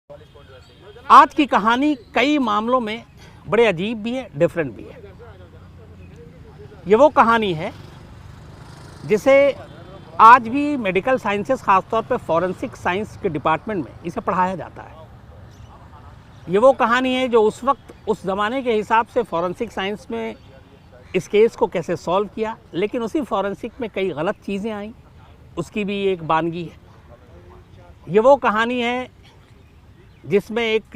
आज की कहानी कई मामलों में बड़े अजीब भी है, डिफरेंट भी है। ये वो कहानी है जिसे आज भी मेडिकल साइंसेस, खासतौर पे फॉरेंसिक साइंस के डिपार्टमेंट में इसे पढ़ाया जाता है। ये वो कहानी है जो उस वक्त, उस ज़माने के हिसाब से फॉरेंसिक साइंस में इस केस को कैसे सॉल्व किया, लेकिन उसी फॉरेंसिक में कई गलत चीज़ें आईं, उसकी भी एक बानगी है। ये वो कहानी है जिसमें एक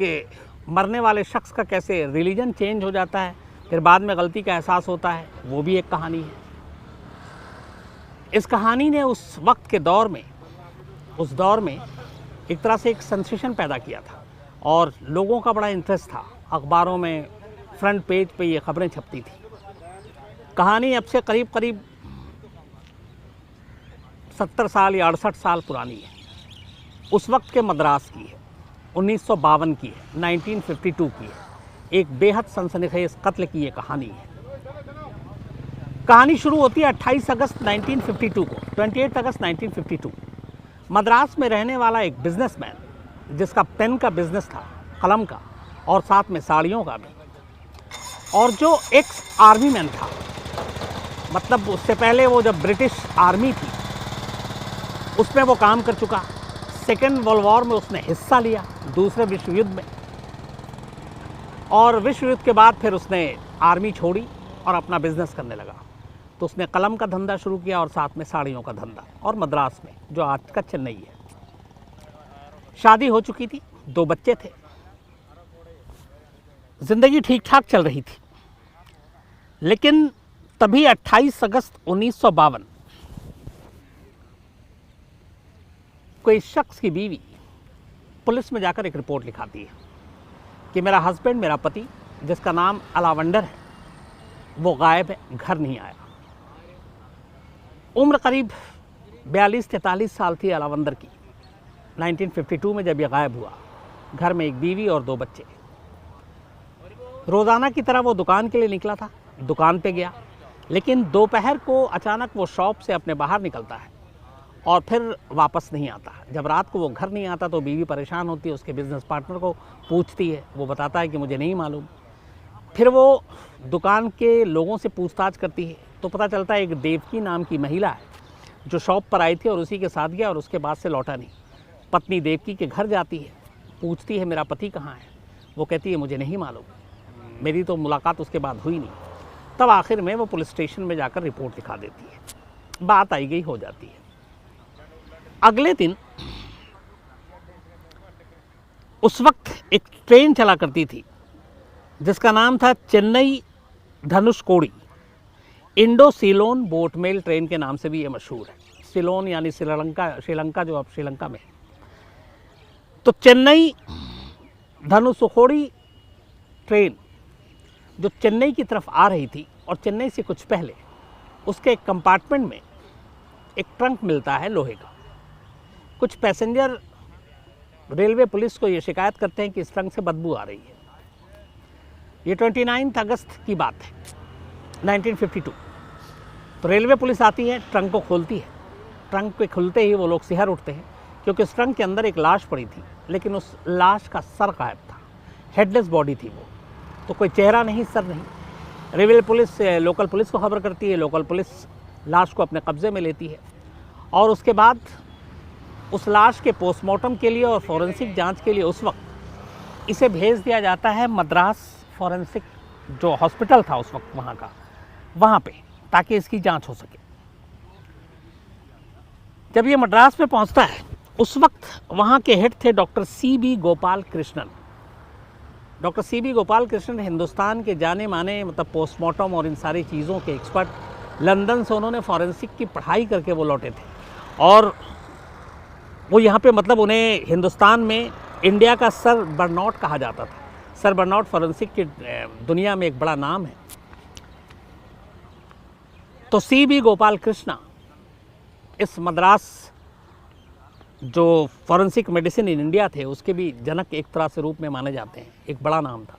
मरने वाले शख्स का कैसे रिलीजन चेंज हो जाता है, फिर बाद में गलती का एहसास होता है, वो भी एक कहानी है। इस कहानी ने उस वक्त के दौर में, उस दौर में एक तरह से एक सेंसेशन पैदा किया था और लोगों का बड़ा इंटरेस्ट था। अखबारों में फ्रंट पेज पे ये खबरें छपती थी। कहानी अब से करीब करीब 70 साल या 68 साल पुरानी है। उस वक्त के मद्रास की है, 1952 की है, 1952 की है। एक बेहद सनसनीखेज कत्ल की ये कहानी है। कहानी शुरू होती है 28 अगस्त 1952 को, 28 अगस्त 1952। मद्रास में रहने वाला एक बिजनेसमैन जिसका पेन का बिजनेस था, कलम का, और साथ में साड़ियों का भी, और जो एक्स आर्मी मैन था, मतलब उससे पहले वो जब ब्रिटिश आर्मी थी उसमें वो काम कर चुका। सेकेंड वर्ल्ड वॉर में उसने हिस्सा लिया, दूसरे विश्व युद्ध में, और विश्व युद्ध के बाद फिर उसने आर्मी छोड़ी और अपना बिजनेस करने लगा। तो उसने कलम का धंधा शुरू किया और साथ में साड़ियों का धंधा, और मद्रास में, जो आज का चेन्नई है। शादी हो चुकी थी, 2 बच्चे थे, जिंदगी ठीक ठाक चल रही थी। लेकिन तभी 28 अगस्त 1952 कोई शख्स की बीवी पुलिस में जाकर एक रिपोर्ट लिखाती है कि मेरा हस्बैंड, मेरा पति, जिसका नाम अलावंडर है, वो गायब है, घर नहीं आया। उम्र करीब 42-43 साल थी अलावंदर की 1952 में जब ये गायब हुआ। घर में एक बीवी और 2 बच्चे। रोज़ाना की तरह वो दुकान के लिए निकला था, दुकान पे गया, लेकिन दोपहर को अचानक वो शॉप से अपने बाहर निकलता है और फिर वापस नहीं आता। जब रात को वो घर नहीं आता तो बीवी परेशान होती है, उसके बिजनेस पार्टनर को पूछती है, वो बताता है कि मुझे नहीं मालूम। फिर वो दुकान के लोगों से पूछताछ करती है तो पता चलता है एक देवकी नाम की महिला है जो शॉप पर आई थी और उसी के साथ गया और उसके बाद से लौटा नहीं। पत्नी देवकी के घर जाती है, पूछती है मेरा पति कहाँ है। वो कहती है मुझे नहीं मालूम, मेरी तो मुलाकात उसके बाद हुई नहीं। तब आखिर में वो पुलिस स्टेशन में जाकर रिपोर्ट लिखा देती है। बात आई गई हो जाती है। अगले दिन उस वक्त एक ट्रेन चला करती थी जिसका नाम था Chennai Dhanushkodi. Indo Ceylon boat mail train के नाम से भी ये मशहूर है। सीलोन यानी श्रीलंका जो अब श्रीलंका में है। तो चेन्नई धनुषकोडी ट्रेन जो चेन्नई की तरफ आ रही थी, और चेन्नई से कुछ पहले उसके एक कंपार्टमेंट में एक ट्रंक मिलता है लोहे का। कुछ पैसेंजर रेलवे पुलिस को ये शिकायत करते हैं कि इस ट्रंक से बदबू आ रही है। ये 29 अगस्त की बात है 1952। तो रेलवे पुलिस आती है, ट्रंक को खोलती है। ट्रंक के खुलते ही वो लोग सिहर उठते हैं क्योंकि उस ट्रंक के अंदर एक लाश पड़ी थी, लेकिन उस लाश का सर गायब था। हेडलेस बॉडी थी वो, तो कोई चेहरा नहीं, सर नहीं। रेलवे पुलिस लोकल पुलिस को खबर करती है, लोकल पुलिस लाश को अपने कब्जे में लेती है और उसके बाद उस लाश के पोस्टमार्टम के लिए और फॉरेंसिक जांच के लिए उस वक्त इसे भेज दिया जाता है मद्रास फॉरेंसिक जो हॉस्पिटल था उस वक्त वहाँ का, वहाँ पे, ताकि इसकी जांच हो सके। जब ये मद्रास में पहुँचता है उस वक्त वहाँ के हेड थे doctor C.B. Gopal Krishnan. Doctor C.B. Gopal Krishnan Hindustan के जाने माने, मतलब पोस्टमार्टम और इन सारी चीज़ों के एक्सपर्ट। लंदन से उन्होंने फॉरेंसिक की पढ़ाई करके वो लौटे थे और वो यहाँ पे, मतलब उन्हें हिंदुस्तान में इंडिया का सर बर्नौट कहा जाता था। सर बर्नौट फॉरेंसिक की दुनिया में एक बड़ा नाम है। तो C.B. गोपाल कृष्णा इस मद्रास जो फॉरेंसिक मेडिसिन इन इंडिया थे उसके भी जनक एक तरह से रूप में माने जाते हैं, एक बड़ा नाम था।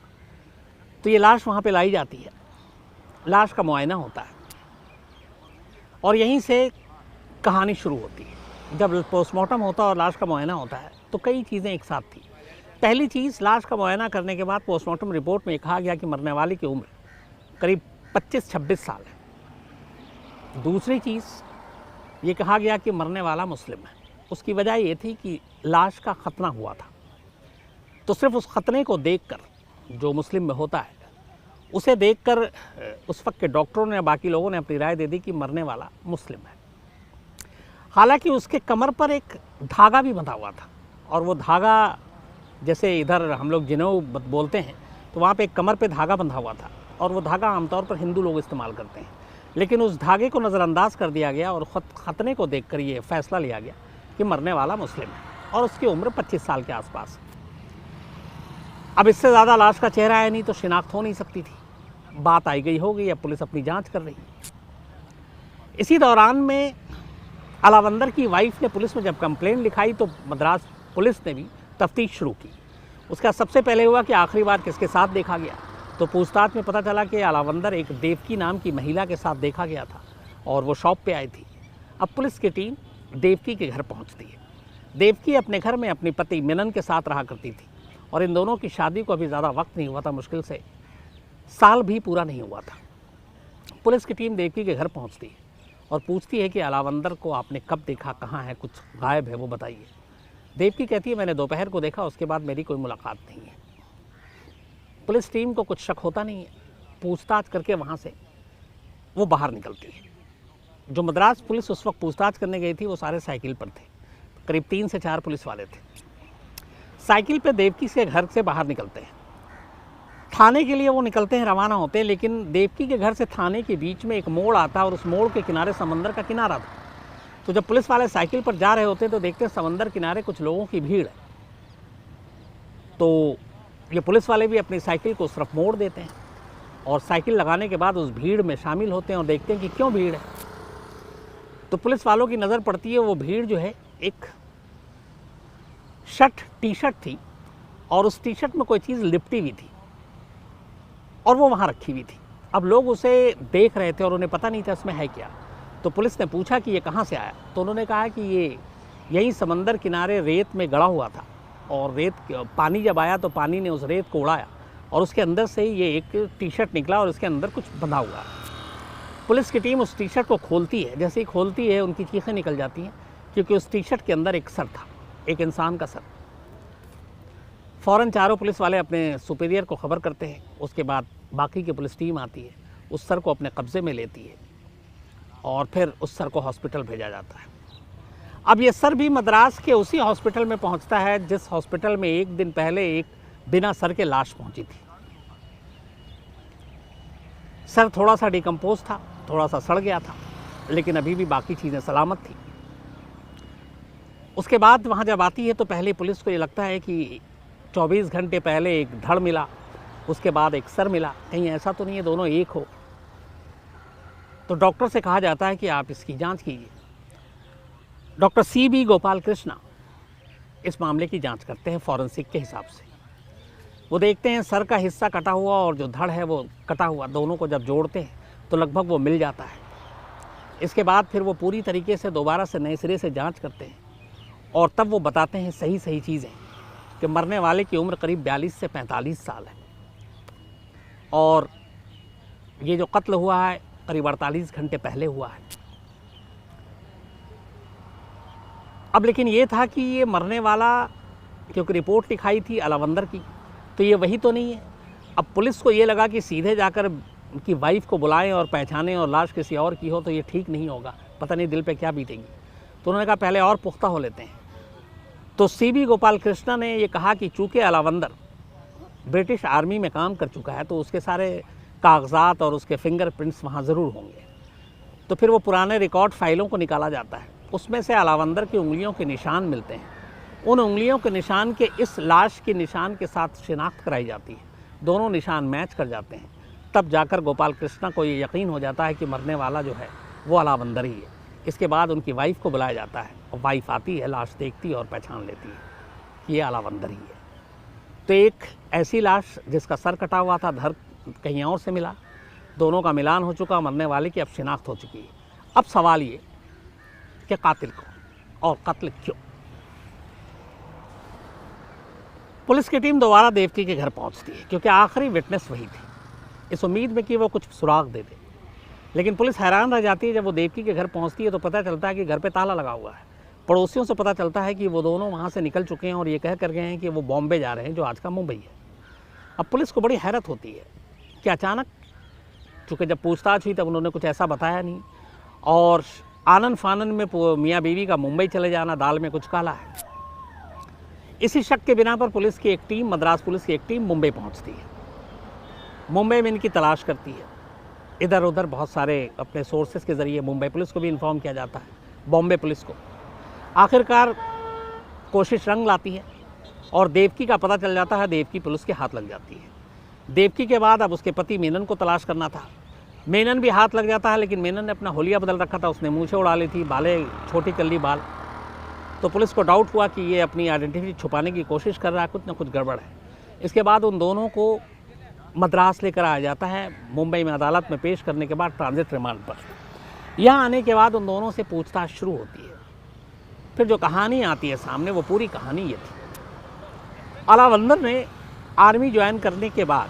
तो ये लाश वहाँ पे लाई जाती है, लाश का मुआयना होता है और यहीं से कहानी शुरू होती है। जब पोस्टमार्टम होता और लाश का मुआयना होता है तो कई चीज़ें एक साथ थी। पहली चीज़, लाश का मुआयना करने के बाद पोस्टमार्टम रिपोर्ट में कहा गया कि मरने वाले की उम्र करीब 25-26 साल है। दूसरी चीज़ ये कहा गया कि मरने वाला मुस्लिम है। उसकी वजह ये थी कि लाश का खतना हुआ था, तो सिर्फ उस खतने को देखकर, जो मुस्लिम में होता है, उसे देखकर उस वक्त के डॉक्टरों ने या बाकी लोगों ने अपनी राय दे दी कि मरने वाला मुस्लिम है। हालांकि उसके कमर पर एक धागा भी बंधा हुआ था, और वो धागा, जैसे इधर हम लोग जिनेऊ बोलते हैं, तो वहाँ पे एक कमर पे धागा बंधा हुआ था, और वो धागा आमतौर पर हिंदू लोग इस्तेमाल करते हैं। लेकिन उस धागे को नज़रअंदाज कर दिया गया और खतने को देखकर ये फैसला लिया गया कि मरने वाला मुस्लिम है और उसकी उम्र 25 साल के आसपास। अब इससे ज़्यादा लाश का चेहरा है नहीं तो शिनाख्त हो नहीं सकती थी। बात आई गई हो गई, अब पुलिस अपनी जांच कर रही है। इसी दौरान में अलावंदर की वाइफ ने पुलिस में जब कंप्लेंट लिखाई तो मद्रास पुलिस ने भी तफ्तीश शुरू की। उसका सबसे पहले हुआ कि आखिरी बार किसके साथ देखा गया, तो पूछताछ में पता चला कि अलावंदर एक देवकी नाम की महिला के साथ देखा गया था और वो शॉप पे आई थी। अब पुलिस की टीम देवकी के घर पहुंचती है। देवकी अपने घर में अपने पति मिलन के साथ रहा करती थी और इन दोनों की शादी को अभी ज़्यादा वक्त नहीं हुआ था, मुश्किल से साल भी पूरा नहीं हुआ था। पुलिस की टीम देवकी के घर पहुंचती है और पूछती है कि अलावंदर को आपने कब देखा, कहाँ है, कुछ गायब है, वो बताइए। देवकी कहती है मैंने दोपहर को देखा, उसके बाद मेरी कोई मुलाकात नहीं है। पुलिस टीम को कुछ शक होता नहीं है। पूछताछ करके वहाँ से वो बाहर निकलती है। जो मद्रास पुलिस उस वक्त पूछताछ करने गई थी वो सारे साइकिल पर थे, करीब 3 से 4 पुलिस वाले थे। साइकिल पे देवकी से घर से बाहर निकलते हैं, थाने के लिए वो निकलते हैं, रवाना होते हैं। लेकिन देवकी के घर से थाने के बीच में एक मोड़ आता है और उस मोड़ के किनारे समंदर का किनारा था। तो जब पुलिस वाले साइकिल पर जा रहे होते हैं तो देखते हैं समंदर किनारे कुछ लोगों की भीड़ है। तो ये पुलिस वाले भी अपनी साइकिल को उस तरफ मोड़ देते हैं और साइकिल लगाने के बाद उस भीड़ में शामिल होते हैं और देखते हैं कि क्यों भीड़ है। तो पुलिस वालों की नज़र पड़ती है, वो भीड़ जो है एक टी शर्ट थी और उस टी शर्ट में कोई चीज़ लिपटी हुई थी और वो वहाँ रखी हुई थी। अब लोग उसे देख रहे थे और उन्हें पता नहीं था इसमें है क्या। तो पुलिस ने पूछा कि ये कहाँ से आया, तो उन्होंने कहा कि ये यहीं समंदर किनारे रेत में गड़ा हुआ था और रेत पानी जब आया तो पानी ने उस रेत को उड़ाया और उसके अंदर से ये एक टी शर्ट निकला और इसके अंदर कुछ बंधा हुआ है। पुलिस की टीम उस टी शर्ट को खोलती है, जैसे ही खोलती है उनकी चीखें निकल जाती हैं क्योंकि उस टी शर्ट के अंदर एक सर था, एक इंसान का सर। फ़ौरन चारों पुलिस वाले अपने सुपीरियर को खबर करते हैं। उसके बाद बाकी की पुलिस टीम आती है, उस सर को अपने कब्ज़े में लेती है और फिर उस सर को हॉस्पिटल भेजा जाता है। अब ये सर भी मद्रास के उसी हॉस्पिटल में पहुंचता है जिस हॉस्पिटल में एक दिन पहले एक बिना सर के लाश पहुंची थी। सर थोड़ा सा डिकम्पोज था, थोड़ा सा सड़ गया था, लेकिन अभी भी बाकी चीज़ें सलामत थी। उसके बाद वहाँ जब आती है तो पहले पुलिस को ये लगता है कि 24 घंटे पहले एक धड़ मिला, उसके बाद एक सर मिला, कहीं ऐसा तो नहीं है दोनों एक हो। तो डॉक्टर से कहा जाता है कि आप इसकी जांच कीजिए। डॉक्टर CB गोपाल कृष्णा इस मामले की जांच करते हैं फॉरेंसिक के हिसाब से। वो देखते हैं सर का हिस्सा कटा हुआ और जो धड़ है वो कटा हुआ, दोनों को जब जोड़ते हैं तो लगभग वो मिल जाता है। इसके बाद फिर वो पूरी तरीके से दोबारा से नए सिरे से जांच करते हैं और तब वो बताते हैं सही चीज़ें कि मरने वाले की उम्र करीब 42 से 45 साल है और ये जो कत्ल हुआ है करीब 48 घंटे पहले हुआ है। अब लेकिन ये था कि ये मरने वाला, क्योंकि रिपोर्ट लिखाई थी अलावंदर की, तो ये वही तो नहीं है। अब पुलिस को ये लगा कि सीधे जाकर उनकी वाइफ को बुलाएं और पहचानें और लाश किसी और की हो तो ये ठीक नहीं होगा, पता नहीं दिल पे क्या बीतेगी। तो उन्होंने कहा पहले और पुख्ता हो लेते हैं। तो CB गोपाल कृष्णा ने ये कहा कि चूँकि अलावंदर ब्रिटिश आर्मी में काम कर चुका है तो उसके सारे कागजात और उसके फिंगरप्रिंट्स वहाँ ज़रूर होंगे। तो फिर वो पुराने रिकॉर्ड फाइलों को निकाला जाता है, उसमें से अलावंदर की उंगलियों के निशान मिलते हैं। उन उंगलियों के निशान के इस लाश के निशान के साथ शिनाख्त कराई जाती है, दोनों निशान मैच कर जाते हैं। तब जाकर गोपाल कृष्णा को ये यकीन हो जाता है कि मरने वाला जो है वो अलावंदर ही है। इसके बाद उनकी वाइफ को बुलाया जाता है और वाइफ आती है, लाश देखती है और पहचान लेती है कि ये अलावंदर ही है। तो एक ऐसी लाश जिसका सर कटा हुआ था, धड़ कहीं और से मिला, दोनों का मिलान हो चुका, मरने वाले की अब शिनाख्त हो चुकी है। अब सवाल ये कि कातिल कौन और कत्ल क्यों। पुलिस की टीम दोबारा देवकी के घर पहुंचती है क्योंकि आखिरी विटनेस वही थी, इस उम्मीद में कि वो कुछ सुराग दे दे। लेकिन पुलिस हैरान रह जाती है जब वो देवकी के घर पहुंचती है तो पता चलता है कि घर पे ताला लगा हुआ है। पड़ोसियों से पता चलता है कि वो दोनों वहाँ से निकल चुके हैं और ये कह कर गए हैं कि वो बॉम्बे जा रहे हैं, जो आज का मुंबई है। अब पुलिस को बड़ी हैरत होती है कि अचानक, चूँकि जब पूछताछ हुई तब उन्होंने कुछ ऐसा बताया नहीं, और आनन फानन में मियाँ बीवी का मुंबई चले जाना दाल में कुछ काला है। इसी शक के बिना पर पुलिस की एक टीम, मद्रास पुलिस की एक टीम मुंबई पहुंचती है। मुंबई में इनकी तलाश करती है, इधर उधर बहुत सारे अपने सोर्सेस के ज़रिए मुंबई पुलिस को भी इन्फॉर्म किया जाता है, बॉम्बे पुलिस को। आखिरकार कोशिश रंग लाती है और देवकी का पता चल जाता है, देवकी पुलिस के हाथ लग जाती है। देवकी के बाद अब उसके पति मेनन को तलाश करना था। मेनन भी हाथ लग जाता है, लेकिन मेनन ने अपना होलिया बदल रखा था, उसने मूछें उड़ा ली थी, बालें छोटी कर ली बाल। तो पुलिस को डाउट हुआ कि ये अपनी आइडेंटिटी छुपाने की कोशिश कर रहा है, कुछ ना कुछ गड़बड़ है। इसके बाद उन दोनों को मद्रास लेकर आया जाता है, मुंबई में अदालत में पेश करने के बाद ट्रांजिट रिमांड पर। यहाँ आने के बाद उन दोनों से पूछताछ शुरू होती है। फिर जो कहानी आती है सामने, वो पूरी कहानी ये थी। अलावंदर ने आर्मी ज्वाइन करने के बाद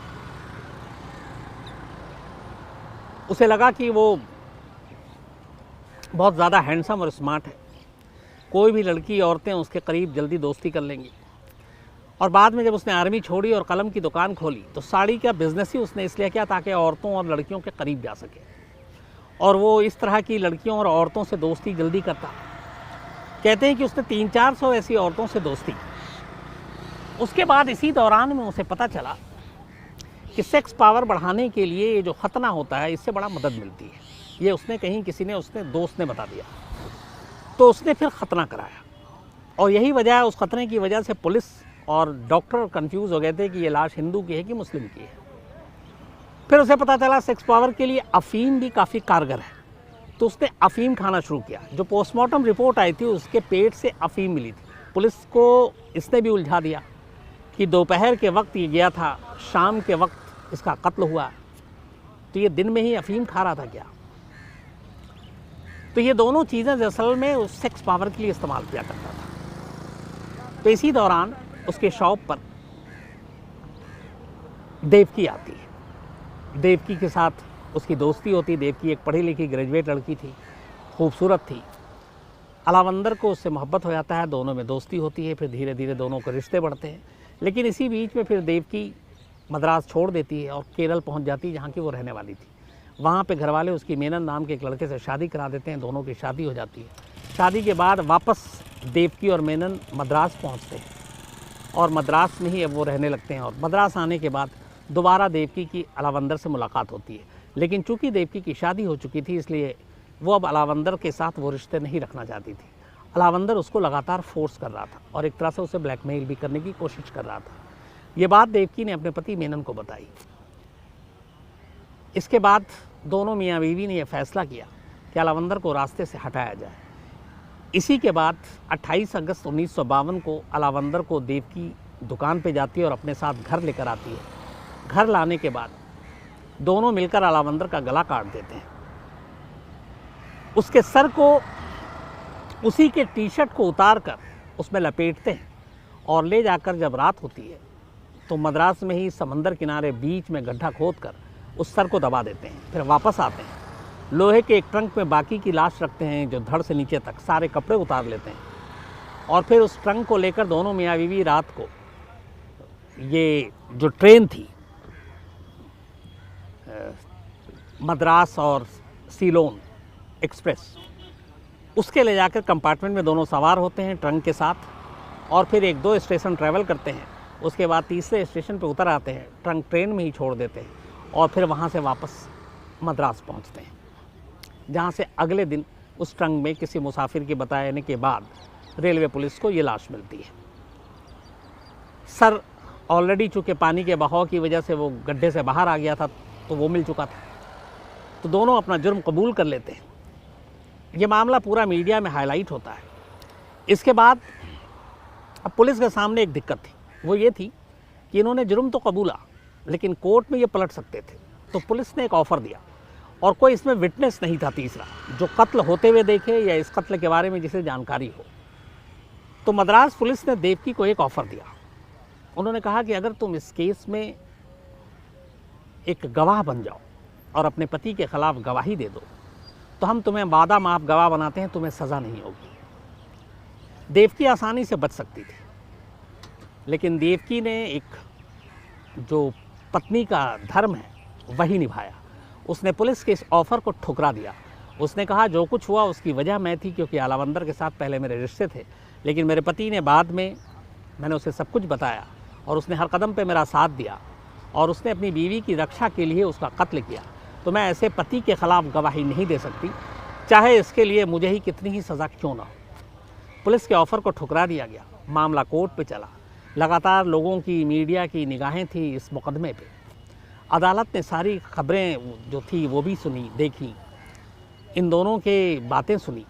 उसे लगा कि वो बहुत ज़्यादा हैंडसम और स्मार्ट है, कोई भी लड़की औरतें उसके करीब जल्दी दोस्ती कर लेंगी। और बाद में जब उसने आर्मी छोड़ी और कलम की दुकान खोली तो साड़ी का बिजनेस ही उसने इसलिए किया ताकि औरतों और लड़कियों के करीब जा सके, और वो इस तरह की लड़कियों और औरतों से दोस्ती जल्दी करता। कहते हैं कि उसने 300-400 ऐसी औरतों से दोस्ती। उसके बाद इसी दौरान में उसे पता चला कि सेक्स पावर बढ़ाने के लिए ये जो खतना होता है, इससे बड़ा मदद मिलती है। ये उसने कहीं उसने दोस्त ने बता दिया, तो उसने फिर खतना कराया। और यही वजह है, उस खतने की वजह से पुलिस और डॉक्टर कंफ्यूज हो गए थे कि ये लाश हिंदू की है कि मुस्लिम की है। फिर उसे पता चला सेक्स पावर के लिए अफीम भी काफ़ी कारगर है, तो उसने अफीम खाना शुरू किया। जो पोस्टमार्टम रिपोर्ट आई थी उसके पेट से अफीम मिली थी। पुलिस को इसने भी उलझा दिया कि दोपहर के वक्त ये गया था, शाम के वक्त इसका कत्ल हुआ, तो ये दिन में ही अफीम खा रहा था क्या? तो ये दोनों चीज़ें असल में उस सेक्स पावर के लिए इस्तेमाल किया करता था। तो इसी दौरान उसके शॉप पर देवकी आती है। देवकी के साथ उसकी दोस्ती होती। देवकी एक पढ़ी लिखी ग्रेजुएट लड़की थी, खूबसूरत थी। अलावंदर को उससे मोहब्बत हो जाता है, दोनों में दोस्ती होती है। फिर धीरे धीरे दोनों के रिश्ते बढ़ते हैं। लेकिन इसी बीच में फिर देवकी मद्रास छोड़ देती है और केरल पहुंच जाती है, जहाँ की वो रहने वाली थी। वहाँ पे घरवाले उसकी मेनन नाम के एक लड़के से शादी करा देते हैं। दोनों की शादी हो जाती है। शादी के बाद वापस देवकी और मेनन मद्रास पहुँचते हैं और मद्रास में ही अब वो रहने लगते हैं। और मद्रास आने के बाद दोबारा देवकी की अलावंदर से मुलाकात होती है। लेकिन चूंकि देवकी की शादी हो चुकी थी, इसलिए वो अब अलावंदर के साथ वो रिश्ते नहीं रखना चाहती थी। अलावंदर उसको लगातार फोर्स कर रहा था और एक तरह से उसे ब्लैकमेल भी करने की कोशिश कर रहा था। ये बात देवकी ने अपने पति मेनन को बताई। इसके बाद दोनों मियाँ बीवी ने यह फैसला किया कि अलावंदर को रास्ते से हटाया जाए। इसी के बाद 28 अगस्त 1952 को अलावंदर को देवकी दुकान पे जाती है और अपने साथ घर लेकर आती है। घर लाने के बाद दोनों मिलकर अलावंदर का गला काट देते हैं। उसके सर को उसी के टी शर्ट को उतार कर उसमें लपेटते हैं और ले जाकर जब रात होती है तो मद्रास में ही समंदर किनारे बीच में गड्ढा खोदकर उस सर को दबा देते हैं। फिर वापस आते हैं, लोहे के एक ट्रंक में बाकी की लाश रखते हैं, जो धड़ से नीचे तक सारे कपड़े उतार लेते हैं। और फिर उस ट्रंक को लेकर दोनों मियाँ बीवी रात को ये जो ट्रेन थी मद्रास और सीलोन एक्सप्रेस, उसके ले जाकर कंपार्टमेंट में दोनों सवार होते हैं ट्रंक के साथ। और फिर 1-2 स्टेशन ट्रैवल करते हैं। उसके बाद तीसरे स्टेशन पे उतर आते हैं, ट्रंक ट्रेन में ही छोड़ देते हैं और फिर वहाँ से वापस मद्रास पहुँचते हैं, जहाँ से अगले दिन उस ट्रंक में किसी मुसाफिर के बताने के बाद रेलवे पुलिस को ये लाश मिलती है। सर ऑलरेडी चूँकि पानी के बहाव की वजह से वो गड्ढे से बाहर आ गया था, तो वो मिल चुका था। तो दोनों अपना जुर्म कबूल कर लेते हैं। ये मामला पूरा मीडिया में हाईलाइट होता है। इसके बाद अब पुलिस के सामने एक दिक्कत थी, वो ये थी कि इन्होंने जुर्म तो कबूला, लेकिन कोर्ट में ये पलट सकते थे। तो पुलिस ने एक ऑफ़र दिया और कोई इसमें विटनेस नहीं था तीसरा, जो कत्ल होते हुए देखे या इस कत्ल के बारे में जिसे जानकारी हो। तो मद्रास पुलिस ने देवकी को एक ऑफ़र दिया उन्होंने कहा कि अगर तुम इस केस में एक गवाह बन जाओ और अपने पति के खिलाफ गवाही दे दो तो हम तुम्हें वादा माफ गवाह बनाते हैं, तुम्हें सज़ा नहीं होगी। देवकी आसानी से बच सकती थी, लेकिन देवकी ने एक जो पत्नी का धर्म है वही निभाया। उसने पुलिस के इस ऑफ़र को ठुकरा दिया। उसने कहा जो कुछ हुआ उसकी वजह मैं थी, क्योंकि आलावंदर के साथ पहले मेरे रिश्ते थे, लेकिन मेरे पति ने बाद में, मैंने उसे सब कुछ बताया और उसने हर कदम पे मेरा साथ दिया और उसने अपनी बीवी की रक्षा के लिए उसका कत्ल किया। तो मैं ऐसे पति के ख़िलाफ़ गवाही नहीं दे सकती, चाहे इसके लिए मुझे ही कितनी ही सज़ा क्यों ना हो। पुलिस के ऑफ़र को ठुकरा दिया गया। मामला कोर्ट पे चला। लगातार लोगों की, मीडिया की निगाहें थी इस मुकदमे पे। अदालत ने सारी खबरें जो थी वो भी सुनी, देखी, इन दोनों के बातें सुनी,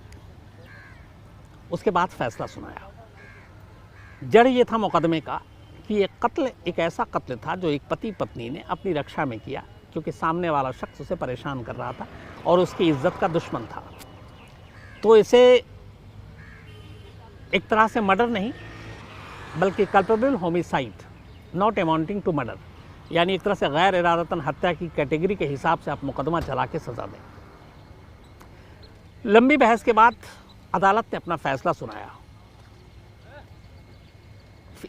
उसके बाद फैसला सुनाया। जड़ ये था मुकदमे का कि ये कत्ल एक ऐसा कत्ल था जो एक पति पत्नी ने अपनी रक्षा में किया, क्योंकि सामने वाला शख्स उसे परेशान कर रहा था और उसकी इज्जत का दुश्मन था। तो इसे एक तरह से मर्डर नहीं, बल्कि culpable homicide not amounting to murder, यानी एक तरह से गैर इरादतन हत्या की कैटेगरी के हिसाब से आप मुकदमा चला के सज़ा दें। लंबी बहस के बाद अदालत ने अपना फैसला सुनाया।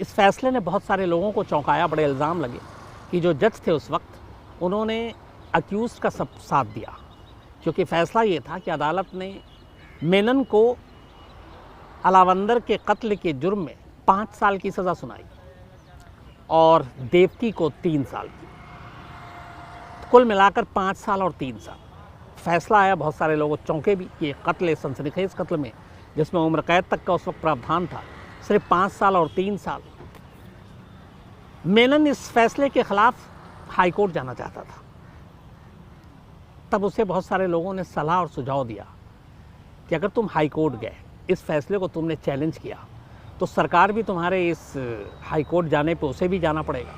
इस फैसले ने बहुत सारे लोगों को चौंकाया। बड़े इल्ज़ाम लगे कि जो जज थे उस वक्त, उन्होंने अक्यूज़ का सब साथ दिया, क्योंकि फ़ैसला ये था कि अदालत ने मेनन को अलावंदर के कत्ल के जुर्म में 5 साल की सज़ा सुनाई और देवकी को 3 साल की। कुल मिलाकर 5 साल और 3 साल। फैसला आया, बहुत सारे लोग चौंके भी कि कत्ल, सनसनीखेज़ कत्ल में जिसमें उम्र कैद तक का उस वक्त प्रावधान था, सिर्फ 5 साल और 3 साल। मेनन इस फैसले के खिलाफ हाई कोर्ट जाना चाहता था। तब उसे बहुत सारे लोगों ने सलाह और सुझाव दिया कि अगर तुम हाई कोर्ट गए, इस फैसले को तुमने चैलेंज किया, तो सरकार भी तुम्हारे इस हाई कोर्ट जाने पे उसे भी जाना पड़ेगा।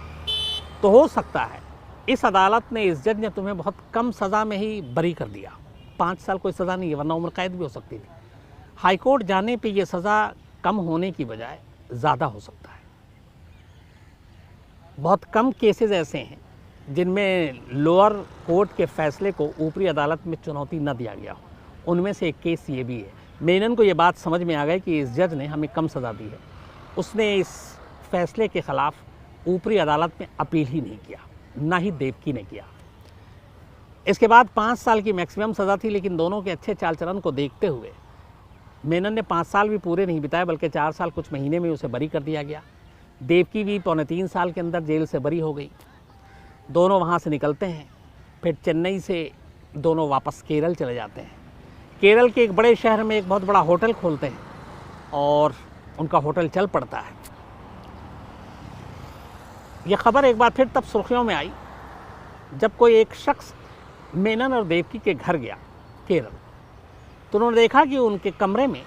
तो हो सकता है इस अदालत ने, इस जज ने तुम्हें बहुत कम सज़ा में ही बरी कर दिया। 5 साल कोई सज़ा नहीं है, वरना उम्र कैद भी हो सकती थी। हाई कोर्ट जाने पे ये सज़ा कम होने की बजाय ज़्यादा हो सकता है। बहुत कम केसेस ऐसे हैं जिनमें लोअर कोर्ट के फैसले को ऊपरी अदालत में चुनौती न दिया गया हो। उनमें से एक केस ये भी है। मेनन को ये बात समझ में आ गई कि इस जज ने हमें कम सज़ा दी है। उसने इस फैसले के ख़िलाफ़ ऊपरी अदालत में अपील ही नहीं किया, ना ही देवकी ने किया। इसके बाद 5 साल की मैक्सिमम सज़ा थी, लेकिन दोनों के अच्छे चाल चलन को देखते हुए मेनन ने 5 साल भी पूरे नहीं बिताए, बल्कि 4 साल कुछ महीने में उसे बरी कर दिया गया। देवकी भी 3.25 साल के अंदर जेल से बरी हो गई। दोनों वहाँ से निकलते हैं, फिर चेन्नई से दोनों वापस केरल चले जाते हैं। केरल के एक बड़े शहर में एक बहुत बड़ा होटल खोलते हैं और उनका होटल चल पड़ता है। यह खबर एक बार फिर तब सुर्खियों में आई जब कोई एक शख्स मेनन और देवकी के घर गया केरल। तो उन्होंने देखा कि उनके कमरे में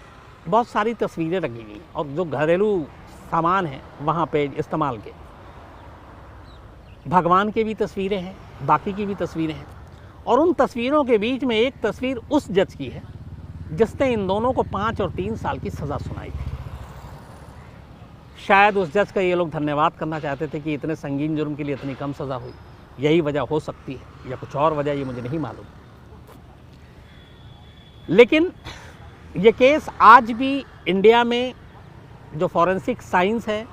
बहुत सारी तस्वीरें रखी गई और जो घरेलू सामान हैं वहाँ पे इस्तेमाल के, भगवान की भी तस्वीरें हैं, बाकी की भी तस्वीरें हैं। और उन तस्वीरों के बीच में एक तस्वीर उस जज की है जिसने इन दोनों को 5 और 3 साल की सज़ा सुनाई थी। शायद उस जज का ये लोग धन्यवाद करना चाहते थे कि इतने संगीन जुर्म के लिए इतनी कम सज़ा हुई। यही वजह हो सकती है या कुछ और वजह, ये मुझे नहीं मालूम। लेकिन ये केस आज भी इंडिया में जो फॉरेंसिक साइंस है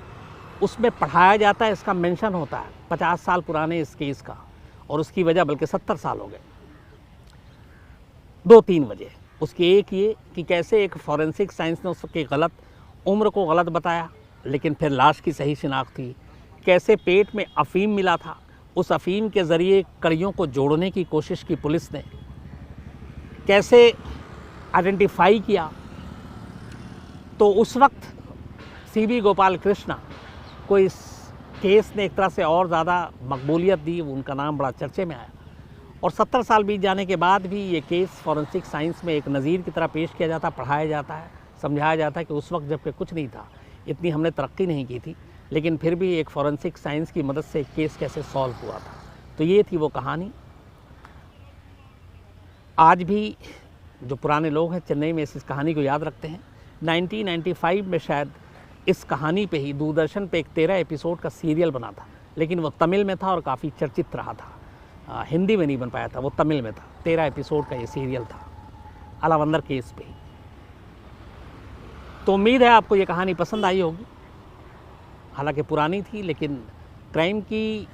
उसमें पढ़ाया जाता है, इसका मेंशन होता है 50 साल पुराने इस केस का। और उसकी वजह बल्कि 70 साल हो गए। 2-3 वजह। उसकी एक ये कि कैसे एक फॉरेंसिक साइंस ने उसकी गलत उम्र को गलत बताया, लेकिन फिर लाश की सही शिनाख्त हुई। कैसे पेट में अफीम मिला था, उस अफीम के ज़रिए कड़ियों को जोड़ने की कोशिश की पुलिस ने, कैसे आइडेंटिफाई किया। तो उस वक्त CB गोपाल कृष्णा को इस केस ने एक तरह से और ज़्यादा मकबूलियत दी, उनका नाम बड़ा चर्चे में आया। और 70 साल बीत जाने के बाद भी ये केस फॉरेंसिक साइंस में एक नज़ीर की तरह पेश किया जाता, पढ़ाया जाता है, समझाया जाता है कि उस वक्त जबकि कुछ नहीं था, इतनी हमने तरक्की नहीं की थी, लेकिन फिर भी एक फॉरेंसिक साइंस की मदद से एक केस कैसे सॉल्व हुआ था। तो ये थी वो कहानी। आज भी जो पुराने लोग हैं चेन्नई में इस कहानी को याद रखते हैं। 1995 में शायद इस कहानी पे ही दूरदर्शन पे एक 13 एपिसोड का सीरियल बना था, लेकिन वो तमिल में था और काफ़ी चर्चित रहा था। हिंदी में नहीं बन पाया था, वो तमिल में था। 13 एपिसोड का ये सीरियल था अलावंदर केस पे। तो उम्मीद है आपको ये कहानी पसंद आई होगी। हालांकि पुरानी थी, लेकिन क्राइम की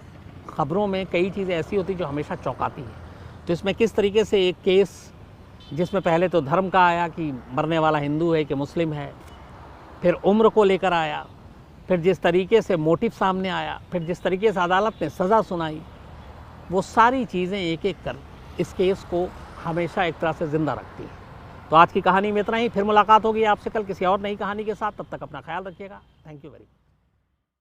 ख़बरों में कई चीज़ें ऐसी होती जो हमेशा चौंकाती हैं। तो इसमें किस तरीके से एक केस जिसमें पहले तो धर्म का आया कि मरने वाला हिंदू है कि मुस्लिम है, फिर उम्र को लेकर आया, फिर जिस तरीके से मोटिव सामने आया, फिर जिस तरीके से अदालत ने सज़ा सुनाई, वो सारी चीज़ें एक एक कर इस केस को हमेशा एक तरह से ज़िंदा रखती हैं। तो आज की कहानी में इतना ही। फिर मुलाकात होगी आपसे कल किसी और नई कहानी के साथ। तब तक अपना ख्याल रखिएगा। Thank you very much.